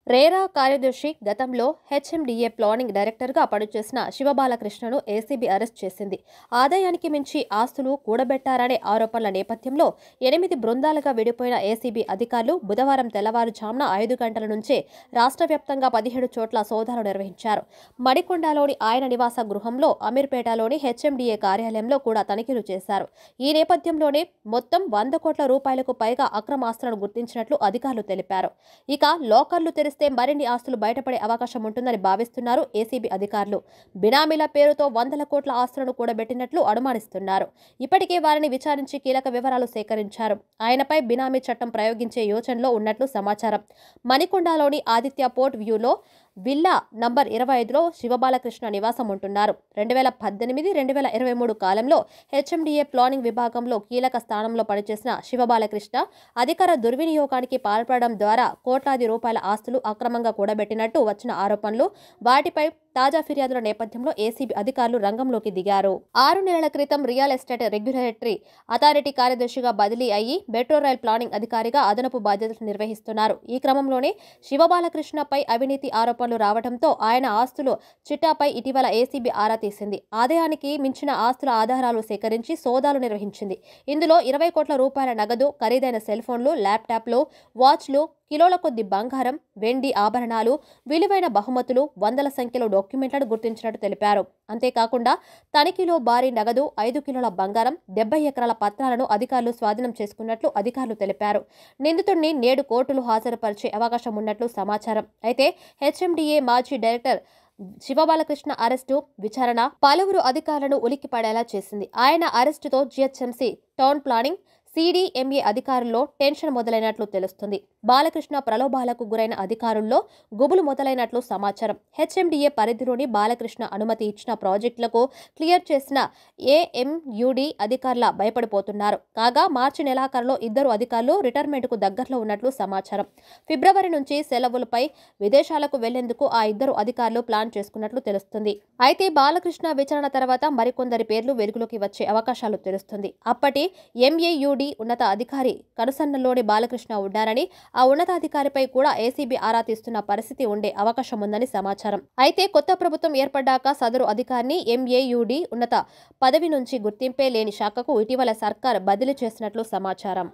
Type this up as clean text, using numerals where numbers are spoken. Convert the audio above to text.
రేరా కార్యదర్శి గతంలో HMDA planning డైరెక్టర్గా పనిచేసిన శివబాలకృష్ణను ఏసీబీ అరెస్ట్ చేసింది. ఆదాయానికి మించి ఆస్తులు కూడబెట్టారనే ఆరోపణల నేపథ్యంలో 8 బృందాలుగా విడిపోయిన ఏసీబీ అధికారులు బుధవారం తెల్లవారుజామున 5 గంటల నుంచే రాష్ట్ర వ్యాప్తంగా 17 చోట్ల సోదాలు నిర్వహించారు. మడికొండలోని ఆయన నివాస గృహంలో, అమీర్పేటలోని హెచ్ఎండిఏ కార్యాలయంలో కూడా తనిఖీలు చేశారు. ఈ నేపథ్యంలోనే మొత్తం 100 కోట్ల రూపాయలకు పైగా అక్రమాస్తులను గుర్తించినట్లు అధికారులు తెలిపారు. ఇక లాకర్లు తెరిస్తే మరిన్ని ఆస్తులు బయటపడే అవకాశం ఉంటుందని భావిస్తున్నారు ఏసీబీ అధికారులు. బినామీల పేరుతో వందల కోట్ల ఆస్తులను కూడబెట్టినట్లు అనుమానిస్తున్నారు. ఇప్పటికే వారిని విచారించి కీలక వివరాలు సేకరించారు. ఆయనపై బినామీ చట్టం ప్రయోగించే యోచనలో ఉన్నట్లు సమాచారం. మణికొండలోని ఆదిత్య పోర్ట్ వ్యూలో విల్లా నంబర్ 25లో శివబాలకృష్ణ నివాసం ఉంటున్నారు. 2018-2023 కాలంలో హెచ్ఎండిఏ ప్లానింగ్ విభాగంలో కీలక స్థానంలో పనిచేసిన శివబాలకృష్ణ అధికార దుర్వినియోగానికి పాల్పడడం ద్వారా కోట్లాది రూపాయల ఆస్తులు అక్రమంగా కూడబెట్టినట్టు వచ్చిన ఆరోపణలు, వాటిపై తాజా ఫిర్యాదుల నేపథ్యంలో ఏసీబీ అధికారులు రంగంలోకి దిగారు. 6 నెలల క్రితం రియల్ ఎస్టేట్ రెగ్యులేటరీ అథారిటీ కార్యదర్శిగా బదిలీ అయ్యి మెట్రో రైల్ ప్లానింగ్ అధికారిగా అదనపు బాధ్యతలు నిర్వహిస్తున్నారు. ఈ క్రమంలోనే శివబాలకృష్ణపై అవినీతి ఆరోపణలు రావడంతో ఆయన ఆస్తులు చిట్టాపై ఇటీవల ఏసీబీ ఆరా తీసింది. ఆదాయానికి మించిన ఆస్తుల ఆధారాలు సేకరించి సోదాలు నిర్వహించింది. ఇందులో 20 కోట్ల రూపాయల నగదు, ఖరీదైన సెల్ ఫోన్లు, ల్యాప్టాప్లు, వాచ్లు, కిలోల కొద్ది బంగారం, వెండి ఆభరణాలు, విలువైన బహుమతులు, వందల సంఖ్యలో డాక్యుమెంట్లను గుర్తించినట్టు తెలిపారు. అంతేకాకుండా తనిఖీలో భారీ నగదు, 5 కిలోల బంగారం, 70 ఎకరాల పత్రాలను అధికారులు స్వాధీనం చేసుకున్నట్లు అధికారులు తెలిపారు. నిందితుడిని నేడు కోర్టులో హాజరుపరిచే అవకాశం ఉన్నట్లు సమాచారం. అయితే హెచ్ఎండిఏ మాజీ డైరెక్టర్ శివబాలకృష్ణ అరెస్టు, విచారణ పలువురు అధికారులను ఉలిక్కిపడేలా చేసింది. ఆయన అరెస్టుతో జీహెచ్ఎంసీ, టౌన్ ప్లానింగ్, సీడీఎంఏ అధికారుల్లో టెన్షన్ మొదలైనట్లు తెలుస్తుంది. బాలకృష్ణ ప్రలోభాలకు గురైన అధికారుల్లో గుబులు మొదలైనట్లు సమాచారం. హెచ్ఎండిఏ పరిధిలోని బాలకృష్ణ అనుమతి ఇచ్చిన ప్రాజెక్టులకు క్లియర్ చేసిన ఏఎంయూడీ అధికారుల భయపడిపోతున్నారు. కాగా మార్చి నెలాఖరులో 2 అధికారులు రిటైర్మెంట్కు దగ్గరలో ఉన్నట్లు సమాచారం. ఫిబ్రవరి నుంచి సెలవులపై విదేశాలకు వెళ్లేందుకు ఆ 2 అధికారులు ప్లాన్ చేసుకున్నట్లు తెలుస్తుంది. అయితే బాలకృష్ణ విచారణ తర్వాత మరికొందరి పేర్లు వెలుగులోకి వచ్చే అవకాశాలు తెలుస్తుంది. అప్పటి ఎంఏయూడీ ఉన్నత అధికారి కనుసన్నల్లోని బాలకృష్ణ ఉన్నారని, ఆ ఉన్నతాధికారిపై కూడా ఏసీబీ ఆరా తీస్తున్న పరిస్థితి ఉండే అవకాశం ఉందని సమాచారం. అయితే కొత్త ప్రభుత్వం ఏర్పడ్డాక సదరు అధికారిని ఎంఏయూడీ ఉన్నత పదవి నుంచి గుర్తింపే లేని శాఖకు ఇటీవల సర్కార్ బదిలీ చేసినట్లు సమాచారం.